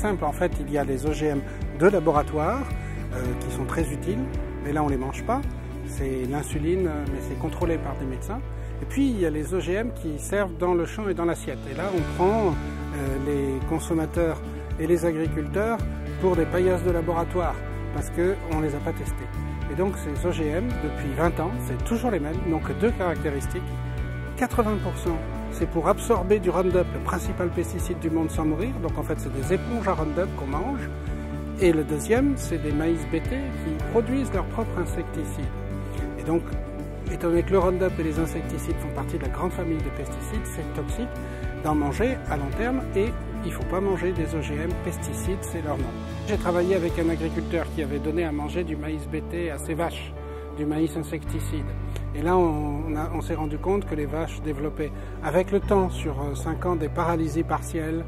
simple, en fait, il y a les OGM de laboratoire qui sont très utiles, mais là on ne les mange pas. C'est l'insuline, mais c'est contrôlé par des médecins. Et puis il y a les OGM qui servent dans le champ et dans l'assiette. Et là on prend les consommateurs et les agriculteurs pour des paillasses de laboratoire parce qu'on ne les a pas testés. Et donc ces OGM, depuis 20 ans, c'est toujours les mêmes, donc deux caractéristiques. 80% c'est pour absorber du Roundup, le principal pesticide du monde, sans mourir. Donc en fait c'est des éponges à Roundup qu'on mange. Et le deuxième, c'est des maïs BT qui produisent leur propre insecticide. Et donc, étant donné que le Roundup et les insecticides font partie de la grande famille des pesticides, c'est toxique d'en manger à long terme et il ne faut pas manger des OGM pesticides, c'est leur nom. J'ai travaillé avec un agriculteur qui avait donné à manger du maïs BT à ses vaches, du maïs insecticide. Et là, on s'est rendu compte que les vaches développaient, avec le temps, sur 5 ans, des paralysies partielles,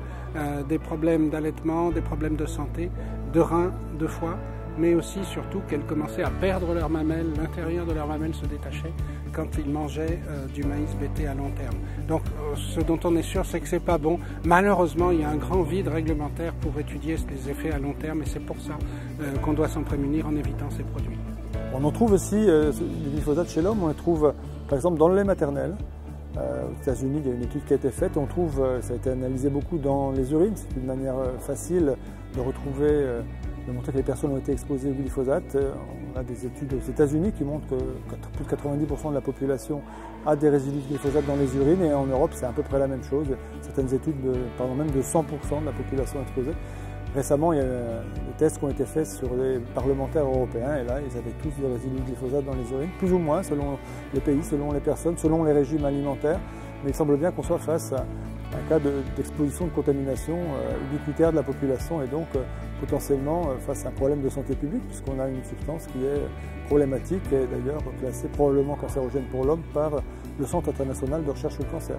des problèmes d'allaitement, des problèmes de santé, de reins, de foie, mais aussi, surtout, qu'elles commençaient à perdre leurs mamelles, l'intérieur de leurs mamelles se détachait quand ils mangeaient du maïs BT à long terme. Donc, ce dont on est sûr, c'est que c'est pas bon. Malheureusement, il y a un grand vide réglementaire pour étudier les effets à long terme, et c'est pour ça qu'on doit s'en prémunir en évitant ces produits. On en trouve aussi du glyphosate chez l'homme, on les trouve par exemple dans le lait maternel. Aux États-Unis, il y a une étude qui a été faite, on trouve, ça a été analysé beaucoup dans les urines, c'est une manière facile de retrouver, de montrer que les personnes ont été exposées au glyphosate. On a des études aux États-Unis qui montrent que plus de 90% de la population a des résidus de glyphosate dans les urines, et en Europe c'est à peu près la même chose. Certaines études parlent même de 100% de la population exposée. Récemment, il y a des tests qui ont été faits sur les parlementaires européens, et là, ils avaient tous des résidus de glyphosate dans les urines, plus ou moins, selon les pays, selon les personnes, selon les régimes alimentaires. Mais il semble bien qu'on soit face à un cas d'exposition, de contamination ubiquitaire de la population, et donc potentiellement face à un problème de santé publique, puisqu'on a une substance qui est problématique et d'ailleurs classée probablement cancérogène pour l'homme par le Centre international de recherche sur le cancer.